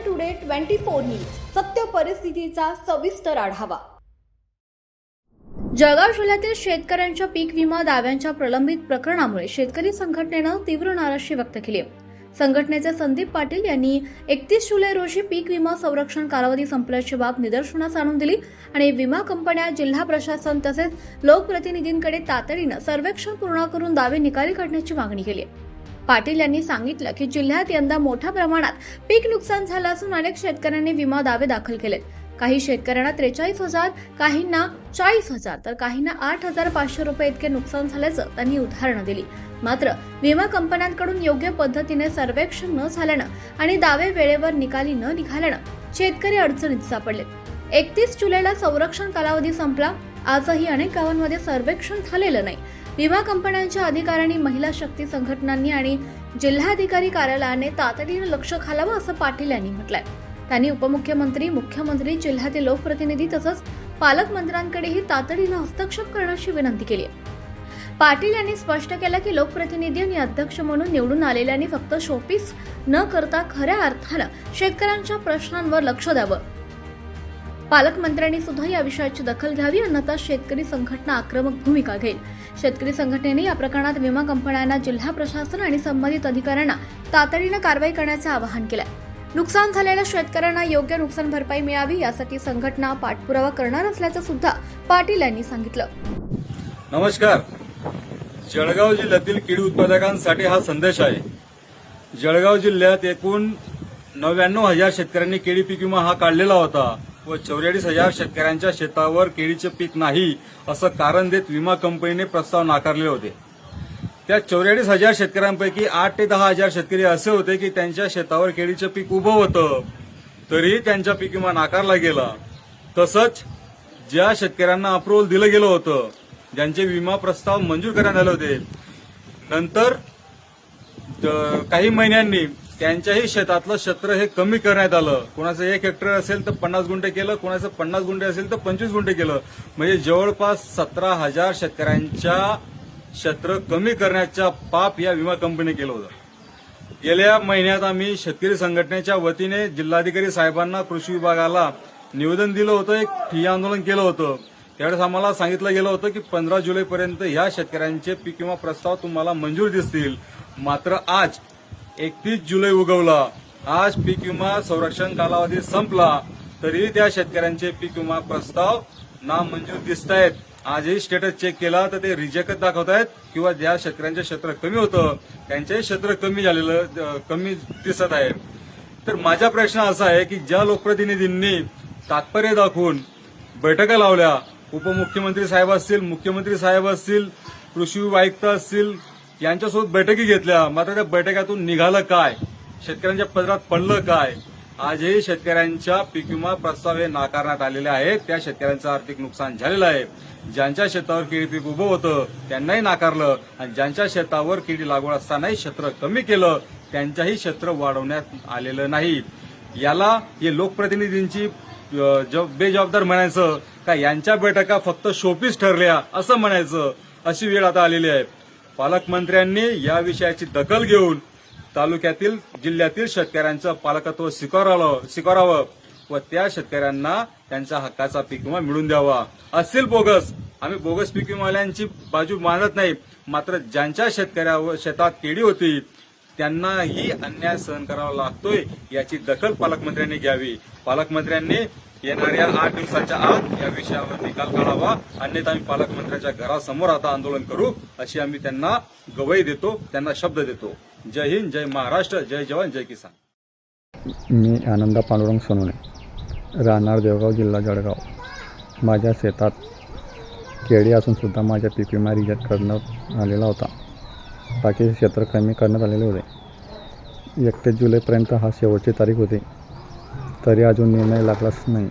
Today 24 news सत्य परिस्थितीचा सविस्तर आढावा। जळगाव जिल्ह्यातील शेतकऱ्यांच्या पीक विमा दाव्यांच्या प्रलंबित प्रकरणामुळे शेतकरी संघटनेने तीव्र नाराजी व्यक्त केली आहे। संघटनेचे संदीप पाटील यांनी 31 जुलै रोजी पीक विमा संरक्षण कालावधी संपल्याची बाब निदर्शनास आणून दिली आणि विमा कंपन्या, जिल्हा प्रशासन तसेच लोकप्रतिनिधींकडे तातडीने सर्वेक्षण पूर्ण करून दावे निकाली काढण्याची मागणी केली। पाटील यांनी सांगितलं की जिल्ह्यात यंदा मोठ्या प्रमाणात पीक नुकसान झालं असून अनेक शेतकऱ्यांनी विमा दावे दाखल केलेत। काही शेतकऱ्यांना 43,000, काहींना 40,000 तर काहींना 8,500 रुपये इतके नुकसान झाल्याचं त्यांनी उदाहरणं दिली। मात्र विमा कंपन्यांकडून योग्य पद्धतीने सर्वेक्षण न झाल्यानं आणि दावे वेळेवर निकाली न निघाल्यानं शेतकरी अडचणीत सापडले। 31 जुलैला संरक्षण कालावधी संपला, आजही अनेक गावांमध्ये सर्वेक्षण झालेलं नाही। विमा कंपन्यांच्या अधिकाऱ्यांनी, महिला शक्ती संघटनांनी आणि जिल्हाधिकारी कार्यालयाने तातडीने लक्ष घालावं असं पाटील यांनी म्हटलंय। त्यांनी उपमुख्यमंत्री, मुख्यमंत्री, जिल्ह्यातील लोकप्रतिनिधी तसंच पालकमंत्र्यांकडेही तातडीने हस्तक्षेप करण्याची विनंती केली आहे। पाटील यांनी स्पष्ट केलं की लोकप्रतिनिधी आणि अध्यक्ष म्हणून निवडून आलेल्यांनी फक्त शोपीस न करता खऱ्या अर्थानं शेतकऱ्यांच्या प्रश्नांवर लक्ष द्यावं। पालकमंत्र्यांनी सुद्धा या विषयाची दखल घ्यावी, अन्यथा शेतकरी संघटना आक्रमक भूमिका घेईल। शेतकरी संघटनेने या प्रकरणात विमा कंपन्यांना, जिल्हा प्रशासन आणि संबंधित अधिकाऱ्यांना तातडीने कारवाई करण्याचे आवाहन केले। नुकसान झालेल्या शेतकऱ्यांना योग्य नुकसान भरपाई मिळावी यासाठी संघटना पाठपुरावा करणार असल्याचं सुद्धा पाटील यांनी सांगितलं। नमस्कार, जळगाव जिल्ह्यातील केळी उत्पादकांसाठी हा संदेश आहे। जळगाव जिल्ह्यात एकूण 99,000 शेतकऱ्यांनी केळी पीक विमा हा काढलेला होता व 44,000 शेतकऱ्यांच्या शेतावर केळीचे पीक नाही असं कारण देत विमा कंपनीने प्रस्ताव नाकारले होते। त्या 44,000 शेतकऱ्यांपैकी 8 ते 10,000 शेतकरी असे होते की त्यांच्या शेतावर केळीचे पीक उभं होतं, तरीही त्यांचा पीक विमा नाकारला गेला। तसंच ज्या शेतकऱ्यांना अप्रुव्हल दिलं गेलं होतं, ज्यांचे विमा प्रस्ताव मंजूर करण्यात आले होते, नंतर काही महिन्यांनी त्यांच्याही शेतातलं क्षेत्र हे कमी करण्यात आलं। कोणाचं 1 हेक्टर असेल तर 50 गुंठे केलं, कोणाचं 50 गुंठे असेल तर 25 गुंठे केलं। म्हणजे जवळपास 17,000 शेतकऱ्यांच्या क्षेत्र कमी करण्याचा पाप या विमा कंपनीने केलं होतं। गेल्या महिन्यात आम्ही शेतकरी संघटनेच्या वतीने जिल्हाधिकारी साहेबांना, कृषी विभागाला निवेदन दिलं होतं, एक ठिय्या आंदोलन केलं होतं। त्यावेळेस आम्हाला सांगितलं गेलं होतं की 15 जुलैपर्यंत ह्या शेतकऱ्यांचे पीक विमा प्रस्ताव तुम्हाला मंजूर दिसतील। मात्र आज 31 जुलै उगवला, आज पीक विमा संरक्षण कालावधी संपला, तरी त्या शेतकऱ्यांचे पीक विमा प्रस्ताव नामंजूर दिसत आहेत। आजही स्टेटस चेक केला तर ते रिजेक्ट दाखवत आहेत किंवा ज्या शेतकऱ्यांचे क्षेत्र कमी होतं त्यांचेही क्षेत्र कमी दिसत आहे। तर माझा प्रश्न असा आहे की ज्या लोकप्रतिनिधींनी तात्पर्य दाखवून बैठका लावल्या, उपमुख्यमंत्री साहेब असतील, मुख्यमंत्री साहेब असतील, कृषी आयुक्त असतील, यांच्यासोबत बैठकी घेतल्या, मात्र त्या बैठकातून निघालं काय, शेतकऱ्यांच्या पदरात पडलं काय? आजही शेतकऱ्यांच्या पीक विमा प्रस्ताव हे नाकारण्यात आलेले आहेत। त्या शेतकऱ्यांचं आर्थिक नुकसान झालेलं आहे। ज्यांच्या शेतावर केळी पीक उभं होतं त्यांनाही नाकारलं आणि ज्यांच्या शेतावर केळी लागवड असतानाही क्षेत्र कमी केलं, त्यांच्याही क्षेत्र वाढवण्यात आलेलं नाही। याला हे लोकप्रतिनिधींची बेजबाबदार म्हणायचं का यांच्या बैठका फक्त शोपीस ठरल्या असं म्हणायचं, अशी वेळ आता आलेली आहे। पालकमंत्र्यांनी या विषयाची दखल घेऊन तालुक्यातील, जिल्ह्यातील शेतकऱ्यांचं पालकत्व स्वीकारावं व त्या शेतकऱ्यांना त्यांच्या हक्काचा पीक विमा मिळवून द्यावा। असतील बोगस, आम्ही बोगस पीक विमाल्यांची बाजू मानत नाही, मात्र ज्यांच्या शेतात केळी होती त्यांनाही अन्याय सहन करावा लागतोय, याची दखल पालकमंत्र्यांनी घ्यावी। पालकमंत्र्यांनी येणाऱ्या 8 दिवसाच्या आत या विषयावर निकाल काढावा, अन्यथा आम्ही पालकमंत्र्यांच्या घरासमोर आता आंदोलन करू, अशी आम्ही त्यांना गवाही देतो, त्यांना शब्द देतो। जय हिंद, जय महाराष्ट्र, जय जवान, जय किसान। मी आनंदा पांडुरंग सोनवणे, राहणार देवगाव, जिल्हा जळगाव। माझ्या शेतात केळी असून सुद्धा माझ्या पीक विमा रिजेक्ट करण्यात आलेला होता। बाकीचे क्षेत्र कमी करण्यात आलेले होते। 31 जुलैपर्यंत हा शेवटची तारीख होती, तरी अजून निर्णय लागलाच नाही।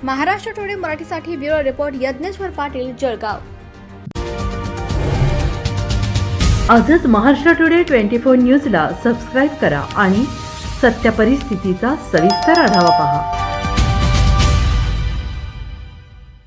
महाराष्ट्र टुडे मराठीसाठी ब्युरो रिपोर्ट यज्ञेश्वर पाटील, जळगाव। आजच महाराष्ट्र टुडे 24 न्यूजला सबस्क्राईब करा आणि सत्य परिस्थितीचा सविस्तर आढावा पहा।